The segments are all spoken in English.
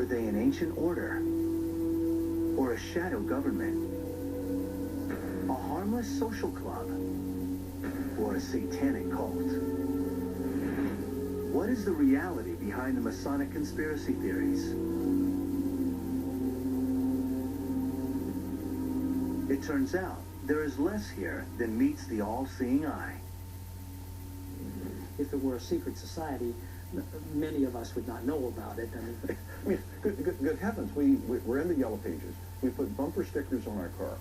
they an ancient order? Or a shadow government? A harmless social club? Or a satanic cult? What is the reality behind the Masonic conspiracy theories? It turns out there is less here than meets the all-seeing eye. If it were a secret society, many of us would not know about it. I mean, good heavens, we're in the Yellow Pages. We put bumper stickers on our car.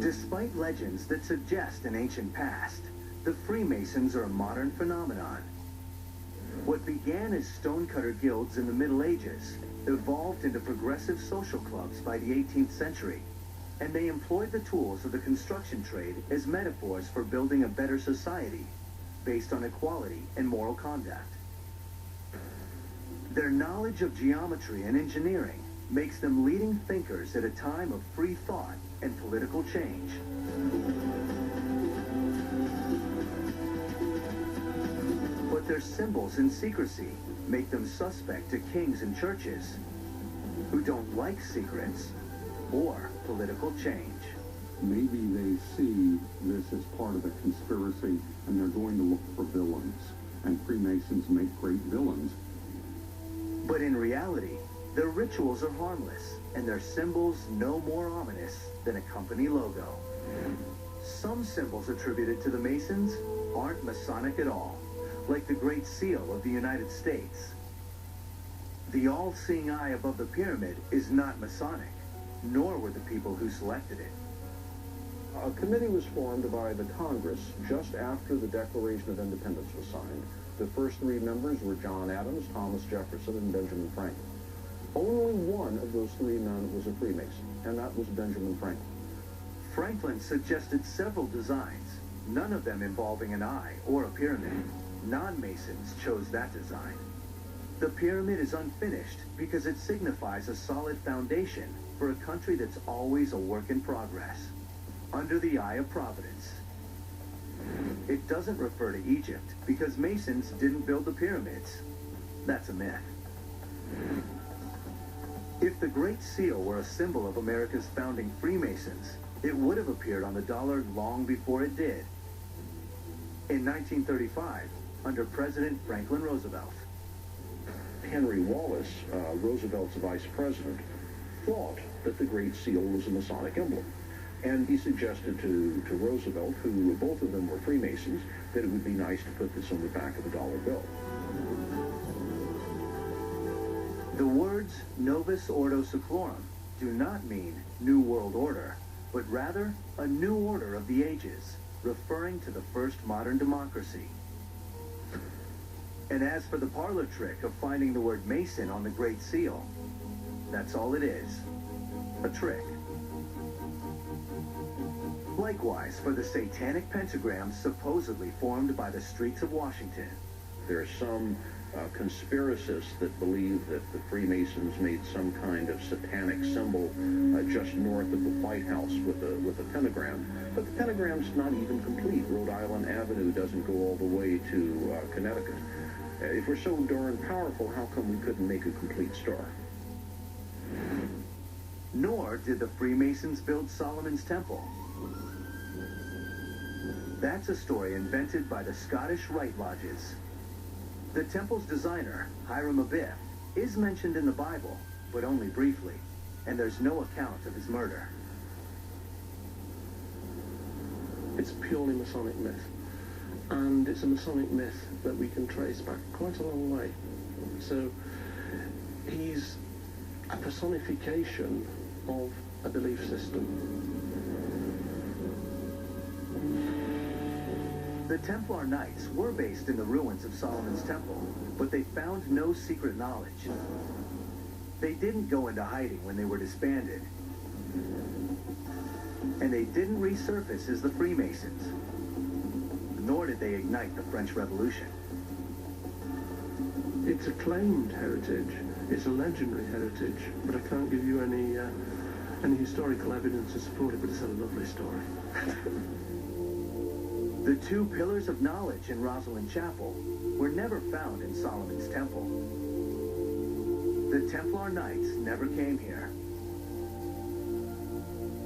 Despite legends that suggest an ancient past, the Freemasons are a modern phenomenon. What began as stonecutter guilds in the Middle Ages evolved into progressive social clubs by the 18th century, and they employed the tools of the construction trade as metaphors for building a better society based on equality and moral conduct. Their knowledge of geometry and engineering makes them leading thinkers at a time of free thought and political change. But their symbols and secrecy make them suspect to kings and churches who don't like secrets or political change. Maybe they see this as part of a conspiracy and they're going to look for villains. And Freemasons make great villains. But in reality, their rituals are harmless and their symbols no more ominous than a company logo. Some symbols attributed to the Masons aren't Masonic at all, like the Great Seal of the United States. The all-seeing eye above the pyramid is not Masonic, nor were the people who selected it. A committee was formed by the Congress just after the Declaration of Independence was signed. The first three members were John Adams, Thomas Jefferson, and Benjamin Franklin. Only one of those three men was a Freemason, and that was Benjamin Franklin. Franklin suggested several designs, none of them involving an eye or a pyramid. Non-Masons chose that design. The pyramid is unfinished because it signifies a solid foundation for a country that's always a work in progress, under the eye of Providence. It doesn't refer to Egypt because Masons didn't build the pyramids. That's a myth. If the Great Seal were a symbol of America's founding Freemasons, it would have appeared on the dollar long before it did. In 1935, under President Franklin Roosevelt. Henry Wallace, Roosevelt's vice president, thought that the Great Seal was a Masonic emblem. And he suggested to Roosevelt, who both of them were Freemasons, that it would be nice to put this on the back of a dollar bill. The words Novus Ordo Seclorum do not mean New World Order, but rather a new order of the ages, referring to the first modern democracy. And as for the parlor trick of finding the word Mason on the Great Seal, that's all it is, a trick. Likewise for the satanic pentagram supposedly formed by the streets of Washington. There are some conspiracists that believe that the Freemasons made some kind of satanic symbol just north of the White House with a pentagram. But the pentagram's not even complete. Rhode Island Avenue doesn't go all the way to Connecticut. If we're so darn powerful, how come we couldn't make a complete star? Nor did the Freemasons build Solomon's Temple. That's a story invented by the Scottish Rite Lodges. The temple's designer, Hiram Abiff, is mentioned in the Bible, but only briefly, and there's no account of his murder. It's purely Masonic myth, and it's a Masonic myth that we can trace back quite a long way. So he's a personification of a belief system. The Templar Knights were based in the ruins of Solomon's Temple, but they found no secret knowledge. They didn't go into hiding when they were disbanded. And they didn't resurface as the Freemasons, nor did they ignite the French Revolution. It's a claimed heritage, it's a legendary heritage, but I can't give you any historical evidence to support it, but it's a lovely story. The two pillars of knowledge in Rosalind Chapel were never found in Solomon's temple. The Templar Knights never came here.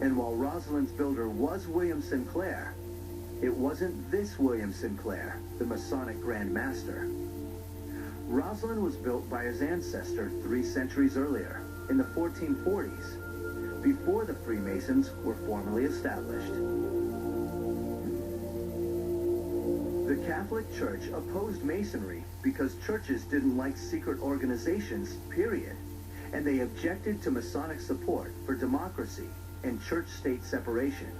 And while Rosalind's builder was William Sinclair, it wasn't this William Sinclair, the Masonic Grand Master. Rosalind was built by his ancestor 3 centuries earlier, in the 1440s, before the Freemasons were formally established. The Catholic Church opposed Masonry because churches didn't like secret organizations, period, and they objected to Masonic support for democracy and church-state separation.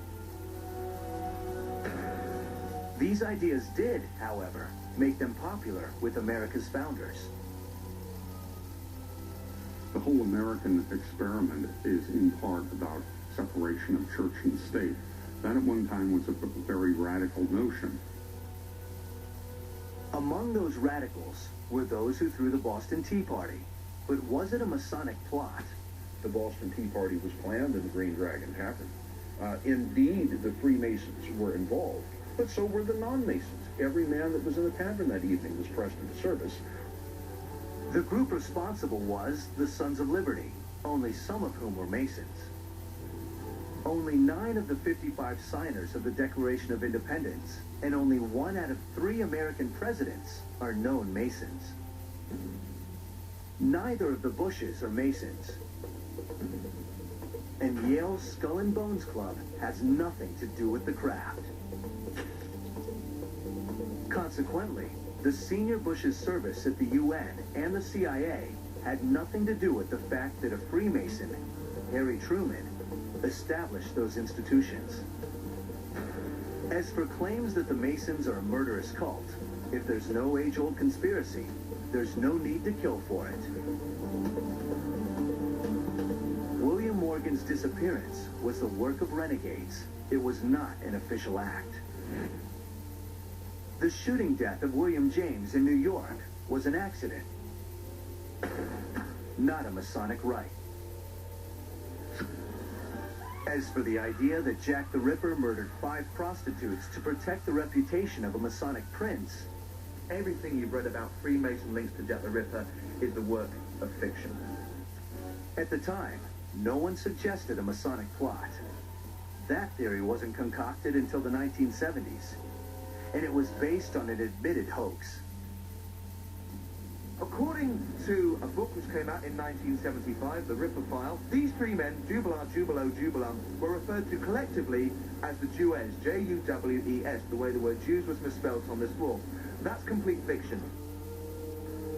These ideas did, however, make them popular with America's founders. The whole American experiment is in part about separation of church and state. That at one time was a very radical notion. Among those radicals were those who threw the Boston Tea Party. But was it a Masonic plot? The Boston Tea Party was planned and the Green Dragon happened. Indeed, the Freemasons were involved, but so were the non-Masons. Every man that was in the tavern that evening was pressed into service. The group responsible was the Sons of Liberty, only some of whom were Masons. Only 9 of the 55 signers of the Declaration of Independence, and only 1 out of 3 American presidents are known Masons. Neither of the Bushes are Masons. And Yale's Skull and Bones Club has nothing to do with the craft. Consequently, the senior Bush's service at the UN and the CIA had nothing to do with the fact that a Freemason, Harry Truman, established those institutions. As for claims that the Masons are a murderous cult, if there's no age-old conspiracy, there's no need to kill for it. William Morgan's disappearance was the work of renegades. It was not an official act. The shooting death of William James in New York was an accident, not a Masonic rite. As for the idea that Jack the Ripper murdered 5 prostitutes to protect the reputation of a Masonic prince, everything you've read about Freemason links to Jack the Ripper is the work of fiction. At the time, no one suggested a Masonic plot. That theory wasn't concocted until the 1970s, and it was based on an admitted hoax. According to a book which came out in 1975, The Ripper File, these 3 men, Jubilant, Jubilo, Jubilum, were referred to collectively as the Jewes, J-U-W-E-S, the way the word Jews was misspelled on this wall. That's complete fiction.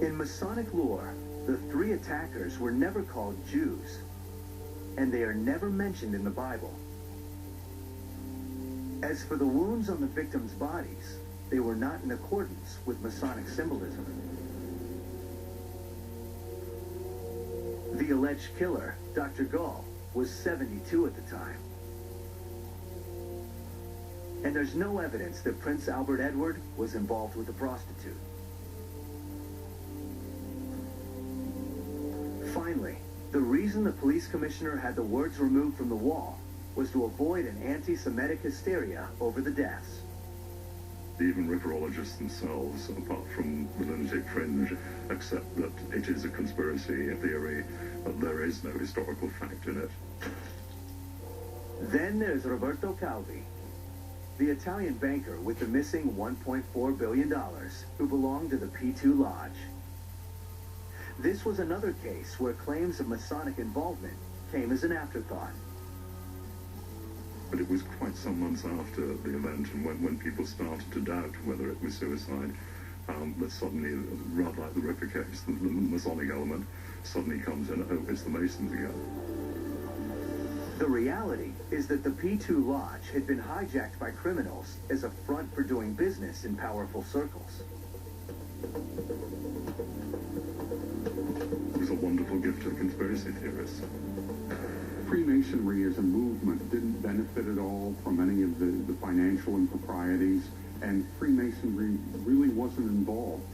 In Masonic lore, the 3 attackers were never called Jews, and they are never mentioned in the Bible. As for the wounds on the victims' bodies, they were not in accordance with Masonic symbolism. The alleged killer, Dr. Gall, was 72 at the time. And there's no evidence that Prince Albert Edward was involved with a prostitute. Finally, the reason the police commissioner had the words removed from the wall was to avoid an anti-Semitic hysteria over the deaths. Even ripperologists themselves, apart from the lunatic fringe, accept that it is a conspiracy, a theory, but there is no historical fact in it. Then there's Roberto Calvi, the Italian banker with the missing $1.4 billion, who belonged to the P2 Lodge. This was another case where claims of Masonic involvement came as an afterthought. But it was quite some months after the event, and when people started to doubt whether it was suicide, that suddenly, rather like the Ripper case, the Masonic element suddenly comes in, oh, it's the Masons again. The reality is that the P2 Lodge had been hijacked by criminals as a front for doing business in powerful circles. It was a wonderful gift to the conspiracy theorists. Freemasonry as a movement didn't benefit at all from any of the financial improprieties, and Freemasonry really wasn't involved.